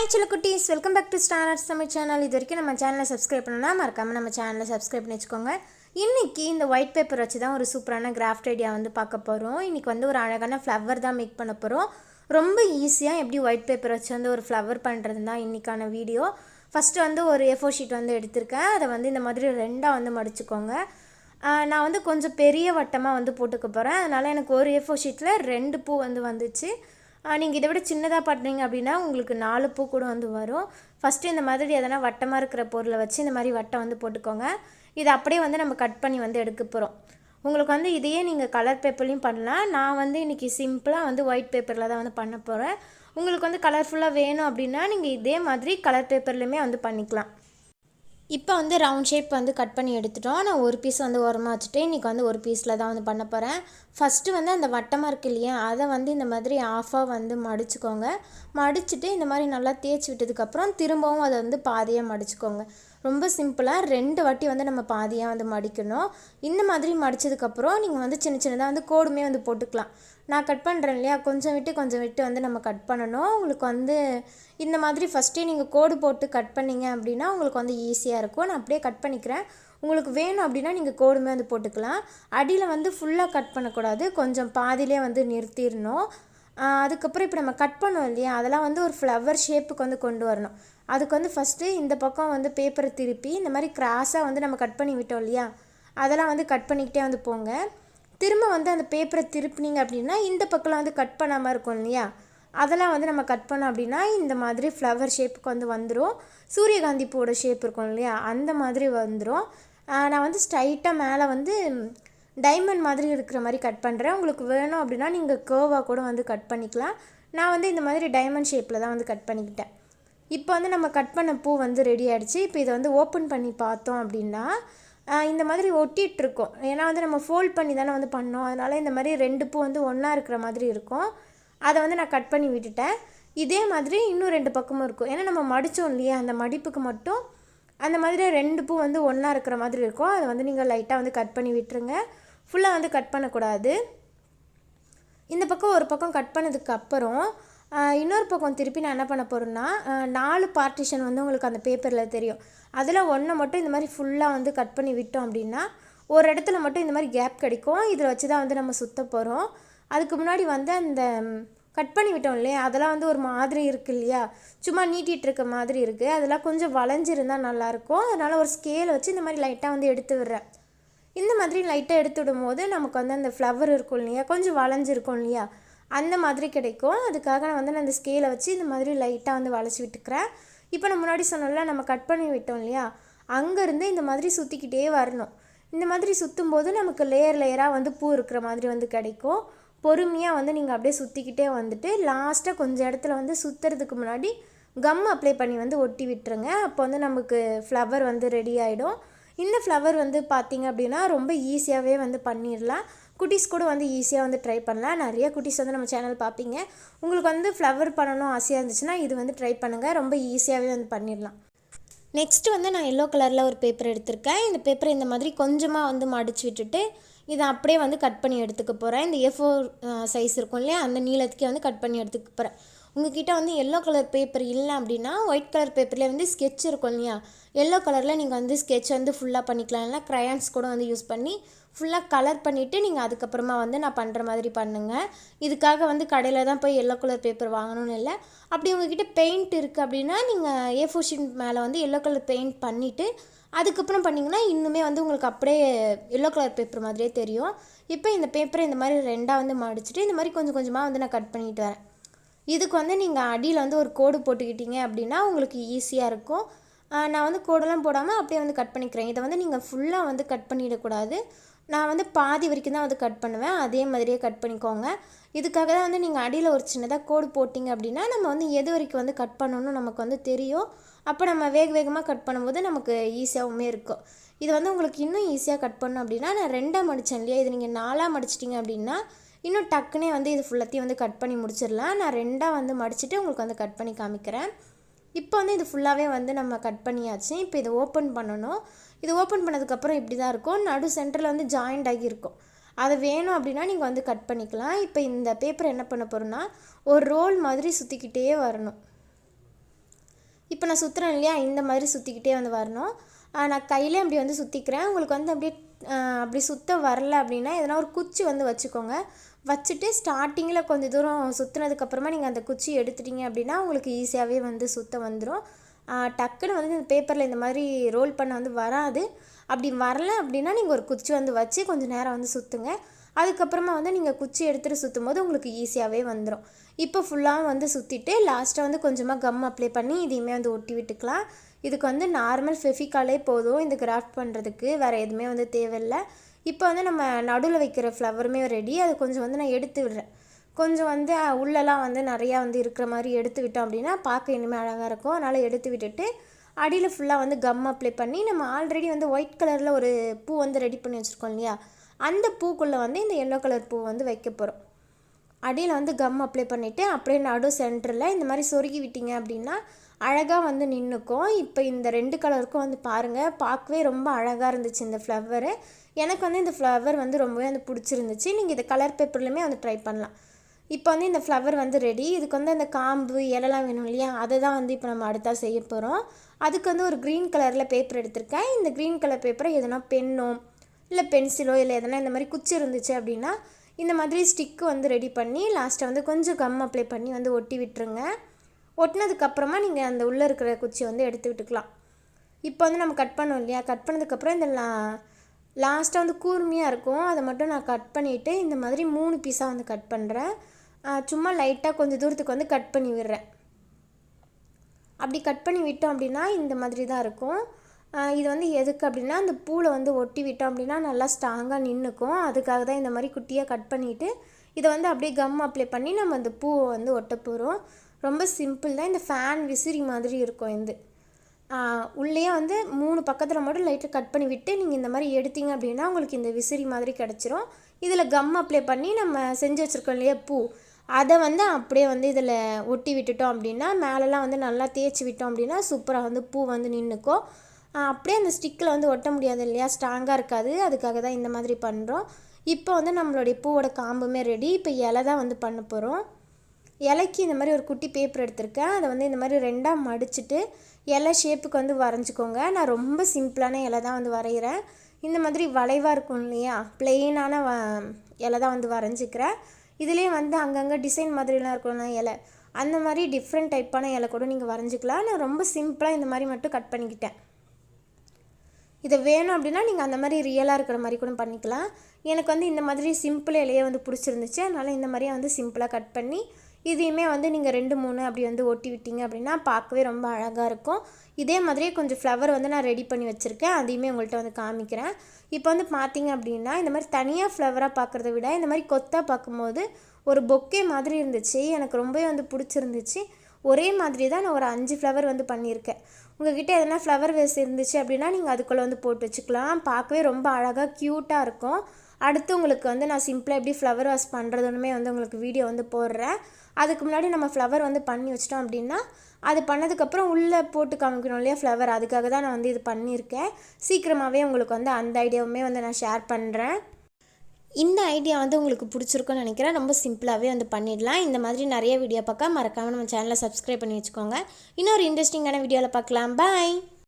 Hi சிலக்குட்டீஸ், welcome back to Star Arts Tamil channel. இது வரைக்கும் நம்ம சேனலை சப்ஸ்கிரைப் பண்ணணும்னா மறக்காமல் நம்ம சேனலை சப்ஸ்கிரைப் பண்ணி வச்சுக்கோங்க. இன்றைக்கி இந்த ஒயிட் பேப்பர் வச்சு தான் ஒரு சூப்பரான கிராஃப்ட் ஐடியா வந்து பார்க்க போகிறோம். இன்றைக்கி வந்து ஒரு அழகான ஃப்ளவர் தான் மேக் பண்ண போகிறோம். ரொம்ப ஈஸியாக எப்படி ஒயிட் பேப்பர் வச்சு வந்து ஒரு ஃப்ளவர் பண்ணுறது தான் இன்றைக்கான வீடியோ. ஃபஸ்ட்டு வந்து ஒரு A4 ஷீட் வந்து எடுத்திருக்கேன். அதை வந்து இந்த மாதிரி ரெண்டாக வந்து மடிச்சுக்கோங்க. நான் வந்து கொஞ்சம் பெரிய வட்டமாக வந்து போட்டுக்க போகிறேன். அதனால் எனக்கு ஒரு A4 ஷீட்டில் 2 பூ வந்து வந்துச்சு. நீங்கள் இதை விட சின்னதாக பண்ணுறீங்க அப்படின்னா உங்களுக்கு 4 பூ கூட வந்து வரும். ஃபஸ்ட்டு இந்த மாதிரி எதனா வட்டமாக இருக்கிற பொருளை வச்சு இந்த மாதிரி வட்டம் வந்து போட்டுக்கோங்க. இதை அப்படியே வந்து நம்ம கட் பண்ணி வந்து எடுக்க போகிறோம். உங்களுக்கு வந்து இதையே நீங்கள் கலர் பேப்பர்லையும் பண்ணலாம். நான் வந்து இன்றைக்கி சிம்பிளாக வந்து ஒயிட் பேப்பரில் தான் வந்து பண்ண போகிறேன். உங்களுக்கு வந்து கலர்ஃபுல்லாக வேணும் அப்படின்னா நீங்கள் இதே மாதிரி கலர் பேப்பர்லையுமே வந்து பண்ணிக்கலாம். இப்போ வந்து ரவுண்ட் ஷேப் வந்து கட் பண்ணி எடுத்துட்டோம். நான் ஒரு பீஸ் வந்து ஓரமாக வச்சுட்டு இன்றைக்கி வந்து ஒரு பீஸில் தான் வந்து பண்ண போகிறேன். ஃபஸ்ட்டு வந்து அந்த வட்டமாக இருக்குது இல்லையா, அதை வந்து இந்த மாதிரி ஆஃபாக வந்து மடிச்சுக்கோங்க. மடிச்சுட்டு இந்த மாதிரி நல்லா தேய்ச்சி விட்டதுக்கப்புறம் திரும்பவும் அதை வந்து பாதியாக மடிச்சுக்கோங்க. ரொம்ப சிம்பிளாக 2 வாட்டி வந்து நம்ம பாதியாக வந்து மடிக்கணும். இந்த மாதிரி மடித்ததுக்கப்புறம் நீங்கள் வந்து சின்ன சின்னதாக வந்து கோடுமே வந்து போட்டுக்கலாம். நான் கட் பண்ணுறேன் இல்லையா, கொஞ்சம் விட்டு வந்து நம்ம கட் பண்ணணும். உங்களுக்கு வந்து இந்த மாதிரி ஃபஸ்ட்டே நீங்கள் கோடு போட்டு கட் பண்ணிங்க அப்படின்னா உங்களுக்கு வந்து ஈஸியாக இருக்கும். நான் அப்படியே கட் பண்ணிக்கிறேன். உங்களுக்கு வேணும் அப்படின்னா நீங்கள் கோடுமே வந்து போட்டுக்கலாம். அடியில் வந்து ஃபுல்லாக கட் பண்ணக்கூடாது, கொஞ்சம் பாதியிலே வந்து நிறுத்திடணும். அதுக்கப்புறம் இப்போ நம்ம கட் பண்ணோம் இல்லையா, அதெல்லாம் வந்து ஒரு ஃப்ளவர் ஷேப்புக்கு வந்து கொண்டு வரணும். அதுக்கு வந்து ஃபஸ்ட்டு இந்த பக்கம் வந்து பேப்பரை திருப்பி இந்த மாதிரி கிராஸாக வந்து நம்ம கட் பண்ணி விட்டோம் இல்லையா, அதெல்லாம் வந்து கட் பண்ணிக்கிட்டே வந்து போங்க. திரும்ப வந்து அந்த பேப்பரை திருப்பினீங்க அப்படின்னா இந்த பக்கம்லாம் வந்து கட் பண்ணாமல் இருக்கும் இல்லையா, அதெல்லாம் வந்து நம்ம கட் பண்ணோம் அப்படின்னா இந்த மாதிரி ஃப்ளவர் ஷேப்புக்கு வந்து வந்துடும். சூரியகாந்தி பூவோட ஷேப் இருக்கும் இல்லையா, அந்த மாதிரி வந்துடும். நான் வந்து ஸ்ட்ரைட்டாக மேலே வந்து டைமண்ட் மாதிரி இருக்கிற மாதிரி கட் பண்ணுறேன். உங்களுக்கு வேணும் அப்படின்னா நீங்கள் கர்வாக கூட வந்து கட் பண்ணிக்கலாம். நான் வந்து இந்த மாதிரி டைமண்ட் ஷேப்பில் தான் வந்து கட் பண்ணிக்கிட்டேன். இப்போ வந்து நம்ம கட் பண்ண பூ வந்து ரெடி ஆகிடுச்சு. இப்போ இதை வந்து ஓப்பன் பண்ணி பார்த்தோம் அப்படின்னா இந்த மாதிரி ஒட்டிகிட்ருக்கோம். ஏன்னா வந்து நம்ம ஃபோல்ட் பண்ணி தானே வந்து பண்ணோம். அதனால் இந்த மாதிரி 2 பூ வந்து ஒன்றா இருக்கிற மாதிரி இருக்கும். அதை வந்து நான் கட் பண்ணி விட்டுட்டேன். இதே மாதிரி இன்னும் 2 பக்கமும் இருக்கும். ஏன்னா நம்ம மடித்தோம் இல்லையா, அந்த மடிப்புக்கு மட்டும் அந்த மாதிரி 2 பூ வந்து ஒன்றா இருக்கிற மாதிரி இருக்கும். அதை வந்து நீங்கள் லைட்டாக வந்து கட் பண்ணி விட்டுருங்க. ஃபுல்லாக வந்து கட் பண்ணக்கூடாது. இந்த பக்கம் ஒரு பக்கம் கட் பண்ணதுக்கப்புறம் இன்னொரு பக்கம் திருப்பி நான் என்ன பண்ண போகிறேன்னா 4 பார்ட்டிஷன் வந்து உங்களுக்கு அந்த பேப்பரில் தெரியும். அதில் ஒன்றை மட்டும் இந்த மாதிரி ஃபுல்லாக வந்து கட் பண்ணி விட்டோம் அப்படின்னா ஒரு இடத்துல மட்டும் இந்த மாதிரி கேப் கிடைக்கும். இதில் வச்சு தான் வந்து நம்ம சுற்ற போகிறோம். அதுக்கு முன்னாடி வந்து அந்த கட் பண்ணி விட்டோம் இல்லையா, அதெல்லாம் வந்து ஒரு மாதிரி இருக்குது இல்லையா, சும்மா நீட்டிகிட்டு இருக்க மாதிரி இருக்குது. அதெல்லாம் கொஞ்சம் வளைஞ்சிருந்தால் நல்லாயிருக்கும். அதனால் ஒரு ஸ்கேலை வச்சு இந்த மாதிரி லைட்டாக வந்து எடுத்து விடுறேன். இந்த மாதிரி லைட்டாக எடுத்து விடும் போது நமக்கு வந்து அந்த ஃப்ளவர் இருக்கும் இல்லையா, கொஞ்சம் வளைஞ்சிருக்கும் இல்லையா, அந்த மாதிரி கிடைக்கும். அதுக்காக நான் வந்து அந்த ஸ்கேலை வச்சு இந்த மாதிரி லைட்டாக வந்து வளைச்சி விட்டுக்கிறேன். இப்போ நான் முன்னாடி சொன்னோம்ல, நம்ம கட் பண்ணி விட்டோம் இல்லையா, அங்கேருந்து இந்த மாதிரி சுற்றிக்கிட்டே வரணும். இந்த மாதிரி சுற்றும் போது நமக்கு லேயர் லேயராக வந்து பூ இருக்கிற மாதிரி வந்து கிடைக்கும். பொறுமையாக வந்து நீங்கள் அப்படியே சுற்றிக்கிட்டே வந்துட்டு லாஸ்ட்டாக கொஞ்சம் இடத்துல வந்து சுற்றுறதுக்கு முன்னாடி கம் அப்ளை பண்ணி வந்து ஒட்டி விட்டுருங்க. அப்போ வந்து நமக்கு ஃப்ளவர் வந்து ரெடி ஆகிடும். இந்த ஃப்ளவர் வந்து பார்த்திங்க அப்படின்னா ரொம்ப ஈஸியாகவே வந்து பண்ணிடலாம். குட்டீஸ் கூட வந்து ஈஸியாக வந்து ட்ரை பண்ணலாம். நிறைய குட்டீஸ் வந்து நம்ம சேனல் பார்ப்பீங்க. உங்களுக்கு வந்து ஃப்ளவர் பண்ணணும் ஆசையாக இருந்துச்சுன்னா இது வந்து ட்ரை பண்ணுங்கள். ரொம்ப ஈஸியாகவே வந்து பண்ணிடலாம். நெக்ஸ்ட்டு வந்து நான் எல்லோ கலரில் ஒரு பேப்பர் எடுத்திருக்கேன். இந்த பேப்பரை இந்த மாதிரி கொஞ்சமாக வந்து மடித்து விட்டுட்டு இதை அப்படியே வந்து கட் பண்ணி எடுத்துக்க போகிறேன். இந்த A4 சைஸ் இருக்கும் இல்லையா, அந்த நீளத்துக்கே வந்து கட் பண்ணி எடுத்துக்க போகிறேன். உங்கள்கிட்ட வந்து எல்லோ கலர் பேப்பர் இல்லை அப்படின்னா ஒயிட் கலர் பேப்பரில் வந்து ஸ்கெட்ச் இருக்கும் இல்லையா, எல்லோ கலரில் நீங்கள் வந்து ஸ்கெட்ச் வந்து ஃபுல்லாக பண்ணிக்கலாம். இல்லைனா க்ரையான்ஸ் கூட வந்து யூஸ் பண்ணி ஃபுல்லாக கலர் பண்ணிவிட்டு நீங்கள் அதுக்கப்புறமா வந்து நான் பண்ணுற மாதிரி பண்ணுங்கள். இதுக்காக வந்து கடையில் தான் போய் எல்லோ கலர் பேப்பர் வாங்கணும்னு இல்லை. அப்படி உங்கள்கிட்ட பெயிண்ட் இருக்குது அப்படின்னா நீங்கள் A4 ஷீட் மேலே வந்து எல்லோ கலர் பெயிண்ட் பண்ணிவிட்டு அதுக்கப்புறம் பண்ணிங்கன்னா இன்னுமே வந்து உங்களுக்கு அப்படியே எல்லோ கலர் பேப்பர் மாதிரியே தெரியும். இப்போ இந்த பேப்பரை இந்த மாதிரி ரெண்டாக வந்து மடிச்சுட்டு இந்த மாதிரி கொஞ்சம் கொஞ்சமாக வந்து நான் கட் பண்ணிட்டு வரேன். இதுக்கு வந்து நீங்கள் அடியில் வந்து ஒரு கோடு போட்டுக்கிட்டீங்க அப்படின்னா உங்களுக்கு ஈஸியாக இருக்கும். நான் வந்து கோடெல்லாம் போடாமல் அப்படியே வந்து கட் பண்ணிக்கிறேன். இதை வந்து நீங்கள் ஃபுல்லாக வந்து கட் பண்ணிடக்கூடாது. நான் வந்து பாதி வரைக்கும் தான் வந்து கட் பண்ணுவேன். அதே மாதிரியே கட் பண்ணிக்கோங்க. இதுக்காக தான் வந்து நீங்கள் அடியில் ஒரு சின்னதாக கோடு போட்டிங்க அப்படின்னா நம்ம வந்து எது வரைக்கும் வந்து கட் பண்ணணும்னு நமக்கு வந்து தெரியும். அப்போ நம்ம வேகமாக கட் பண்ணும்போது நமக்கு ஈஸியாகவுமே இருக்கும். இது வந்து உங்களுக்கு இன்னும் ஈஸியாக கட் பண்ணணும் அப்படின்னா நான் 2ஆக மடித்தேன் இல்லையா, இது நீங்கள் 4ஆக மடிச்சிட்டிங்க அப்படின்னா இன்னும் டக்குனே வந்து இது ஃபுல்லாத்தையும் வந்து கட் பண்ணி முடிச்சிடலாம். நான் 2ஆக வந்து மடிச்சுட்டு உங்களுக்கு வந்து கட் பண்ணி காமிக்கிறேன். இப்போ வந்து இது ஃபுல்லாகவே வந்து நம்ம கட் பண்ணியாச்சு. இப்போ இதை ஓப்பன் பண்ணணும். இது ஓப்பன் பண்ணதுக்கப்புறம் இப்படி தான் இருக்கும். நடு சென்டரில் வந்து ஜாயிண்ட் ஆகி இருக்கும். அது வேணும் அப்படின்னா நீங்கள் வந்து கட் பண்ணிக்கலாம். இப்போ இந்த பேப்பரை என்ன பண்ண போகிறோன்னா ஒரு ரோல் மாதிரி சுற்றிக்கிட்டே வரணும். இப்போ நான் சுற்றுறேன் இல்லையா, இந்த மாதிரி சுற்றிக்கிட்டே வந்து வரணும். நான் கையிலே அப்படி வந்து சுற்றிக்கிறேன். உங்களுக்கு வந்து அப்படியே அப்படி சுற்ற வரல அப்படின்னா எதனா ஒரு குச்சி வந்து வச்சுக்கோங்க. வச்சுட்டு ஸ்டார்டிங்கில் கொஞ்சம் தூரம் சுற்றுனதுக்கப்புறமா நீங்கள் அந்த குச்சி எடுத்துட்டிங்க அப்படின்னா உங்களுக்கு ஈஸியாகவே வந்து சுற்ற வந்துடும். டக்குன்னு வந்து இந்த பேப்பரில் இந்த மாதிரி ரோல் பண்ண வந்து வராது. அப்படி வரல அப்படின்னா நீங்கள் ஒரு குச்சி வந்து வச்சு கொஞ்சம் நேரம் வந்து சுற்றுங்க. அதுக்கப்புறமா வந்து நீங்கள் குச்சி எடுத்துகிட்டு சுற்றும் போது உங்களுக்கு ஈஸியாகவே வந்துடும். இப்போ ஃபுல்லாக வந்து சுற்றிட்டு லாஸ்ட்டாக வந்து கொஞ்சமாக கம் அப்ளை பண்ணி இதையுமே வந்து ஒட்டி விட்டுக்கலாம். இதுக்கு வந்து நார்மல் ஃபெவிகாலே போதும் இந்த கிராஃப்ட் பண்ணுறதுக்கு, வேறு எதுவுமே வந்து தேவையில்லை. இப்போ வந்து நம்ம நடுவில் வைக்கிற ஃப்ளவருமே ரெடி. அது கொஞ்சம் வந்து நான் எடுத்து விடுறேன். கொஞ்சம் வந்து உள்ளெல்லாம் வந்து நிறையா வந்து இருக்கிற மாதிரி எடுத்து விட்டோம் அப்படின்னா பார்க்க இனிமேல் அழகாக இருக்கும். அதனால் எடுத்து விட்டுட்டு அடியில் ஃபுல்லாக வந்து கம் அப்ளை பண்ணி நம்ம ஆல்ரெடி வந்து ஒயிட் கலரில் ஒரு பூ வந்து ரெடி பண்ணி வச்சுருக்கோம் இல்லையா, அந்த பூக்குள்ளே வந்து இந்த எல்லோ கலர் பூ வந்து வைக்க போகிறோம். அடியில் வந்து கம் அப்ளை பண்ணிவிட்டு அப்படியே நடு சென்டரில் இந்த மாதிரி சொருகி விட்டீங்க அப்படின்னா அழகாக வந்து நின்றுக்கும். இப்போ இந்த 2 கலருக்கும் வந்து பாருங்கள், பார்க்கவே ரொம்ப அழகாக இருந்துச்சு இந்த ஃப்ளவரு. எனக்கு வந்து இந்த ஃப்ளவர் வந்து ரொம்பவே வந்து பிடிச்சிருந்துச்சு. நீங்கள் இதை கலர் பேப்பர்லையுமே வந்து ட்ரை பண்ணலாம். இப்போ வந்து இந்த ஃப்ளவர் வந்து ரெடி. இதுக்கு வந்து அந்த காம்பு இலைலாம் வேணும் இல்லையா, அதை தான் வந்து இப்போ நம்ம அடுத்தா செய்ய போகிறோம். அதுக்கு வந்து ஒரு க்ரீன் கலரில் பேப்பர் எடுத்திருக்கேன். இந்த க்ரீன் கலர் பேப்பரை எதனா பென்னோ இல்லை பென்சிலோ இல்லை எதனா இந்த மாதிரி குச்சி இருந்துச்சு அப்படின்னா இந்த மாதிரி ஸ்டிக்கு வந்து ரெடி பண்ணி லாஸ்ட்டை வந்து கொஞ்சம் கம் அப்ளை பண்ணி வந்து ஒட்டி விட்டுருங்க. ஒட்டினதுக்கப்புறமா நீங்கள் அந்த உள்ளே இருக்கிற குச்சி வந்து எடுத்து விட்டுக்கலாம். இப்போ வந்து நம்ம கட் பண்ணோம் இல்லையா, கட் பண்ணதுக்கப்புறம் இந்த லாஸ்ட்டாக வந்து கூர்மையாக இருக்கும், அதை மட்டும் நான் கட் பண்ணிவிட்டு இந்த மாதிரி 3 பீஸாக வந்து கட் பண்ணுறேன். சும்மா லைட்டாக கொஞ்சம் தூரத்துக்கு வந்து கட் பண்ணி விடுறேன். அப்படி கட் பண்ணி விட்டோம் அப்படின்னா இந்த மாதிரி தான் இருக்கும். இது வந்து எதுக்கு அப்படின்னா அந்த பூவில் வந்து ஒட்டி விட்டோம் அப்படின்னா நல்லா ஸ்ட்ராங்காக நின்றுக்கும். அதுக்காக தான் இந்த மாதிரி குட்டியாக கட் பண்ணிவிட்டு இதை வந்து அப்படியே கம் அப்ளை பண்ணி நம்ம அந்த பூவை வந்து ஒட்ட போகிறோம். ரொம்ப சிம்பிள் தான். இந்த ஃபேன் விசிறி மாதிரி இருக்கும். இது உள்ளே வந்து 3 பக்கத்தில் மட்டும் லைட்டாக கட் பண்ணி விட்டு நீங்கள் இந்த மாதிரி எடுத்தீங்க அப்படின்னா உங்களுக்கு இந்த விசிறி மாதிரி கிடச்சிரும். இதில் கம் அப்ளை பண்ணி நம்ம செஞ்சு வச்சுருக்கோம் இல்லையா பூ, அதை வந்து அப்படியே வந்து இதில் ஒட்டி விட்டுட்டோம் அப்படின்னா மேலெலாம் வந்து நல்லா தேய்ச்சி விட்டோம் அப்படின்னா சூப்பராக வந்து பூ வந்து நின்றுக்கும். அப்படியே அந்த ஸ்டிக்கில் வந்து ஒட்ட முடியாது இல்லையா, ஸ்ட்ராங்காக இருக்காது. அதுக்காக தான் இந்த மாதிரி பண்ணுறோம். இப்போ வந்து நம்மளுடைய பூவோட காம்புமே ரெடி. இப்போ இலை தான் வந்து பண்ண போகிறோம். இலைக்கு இந்த மாதிரி ஒரு குட்டி பேப்பர் எடுத்திருக்கேன். அதை வந்து இந்த மாதிரி 2ஆக மடிச்சுட்டு இலை ஷேப்புக்கு வந்து வரைஞ்சிக்கோங்க. நான் ரொம்ப சிம்பிளான இலை தான் வந்து வரைகிறேன். இந்த மாதிரி வளைவாக இருக்கும் இல்லையா, பிளெயினான இலை தான் வந்து வரைஞ்சிக்கிறேன். இதிலே வந்து அங்கங்கே டிசைன் மாதிரிலாம் இருக்கும்னா இலை, அந்த மாதிரி டிஃப்ரெண்ட் டைப்பான இலை கூட நீங்கள் வரைஞ்சிக்கலாம். நான் ரொம்ப சிம்பிளாக இந்த மாதிரி மட்டும் கட் பண்ணிக்கிட்டேன். இதை வேணும் அப்படின்னா நீங்கள் அந்த மாதிரி ரியலாக இருக்கிற மாதிரி கூட பண்ணிக்கலாம். எனக்கு வந்து இந்த மாதிரி சிம்பிள் இலையே வந்து பிடிச்சிருந்துச்சு. அதனால் இந்த மாதிரியே வந்து சிம்பிளாக கட் பண்ணி இதையுமே வந்து நீங்கள் 2 3 அப்படி வந்து ஒட்டி விட்டீங்க அப்படின்னா பார்க்கவே ரொம்ப அழகாக இருக்கும். இதே மாதிரியே கொஞ்சம் ஃப்ளவர் வந்து நான் ரெடி பண்ணி வச்சுருக்கேன். அதையுமே உங்கள்கிட்ட வந்து காமிக்கிறேன். இப்போ வந்து பார்த்தீங்க அப்படின்னா இந்த மாதிரி தனியாக ஃப்ளவராக பார்க்குறத விட இந்த மாதிரி கொத்தாக பார்க்கும்போது ஒரு பொக்கே மாதிரி இருந்துச்சு. எனக்கு ரொம்பவே வந்து பிடிச்சிருந்துச்சு. ஒரே மாதிரி தான் நான் ஒரு 5 ஃப்ளவர் வந்து பண்ணியிருக்கேன். உங்கள்கிட்ட எதனா ஃப்ளவர் வேஸ் இருந்துச்சு அப்படின்னா நீங்கள் அதுக்குள்ளே வந்து போட்டு வச்சுக்கலாம். பார்க்கவே ரொம்ப அழகாக க்யூட்டாக இருக்கும். அடுத்து உங்களுக்கு வந்து நான் சிம்பிளாக எப்படி ஃப்ளவர் வாஷ் பண்ணுறதுன்னுமே வந்து உங்களுக்கு வீடியோ வந்து போடுறேன். அதுக்கு முன்னாடி நம்ம ஃப்ளவர் வந்து பண்ணி வச்சிட்டோம் அப்படின்னா அது பண்ணதுக்கப்புறம் உள்ளே போட்டு காமிக்கணும் இல்லையா ஃப்ளவர், அதுக்காக தான் நான் வந்து இது பண்ணியிருக்கேன். சீக்கிரமாகவே உங்களுக்கு வந்து அந்த ஐடியாவுமே வந்து நான் ஷேர் பண்ணுறேன். இந்த ஐடியா வந்து உங்களுக்கு பிடிச்சிருக்குன்னு நினைக்கிறேன். ரொம்ப சிம்பிளாகவே வந்து பண்ணிடலாம். இந்த மாதிரி நிறைய வீடியோ பார்க்க மறக்காமல் நம்ம சேனலை சப்ஸ்கிரைப் பண்ணி வச்சுக்கோங்க. இன்னொரு இன்ட்ரெஸ்டிங்கான வீடியோவில் பார்க்கலாம். பாய்.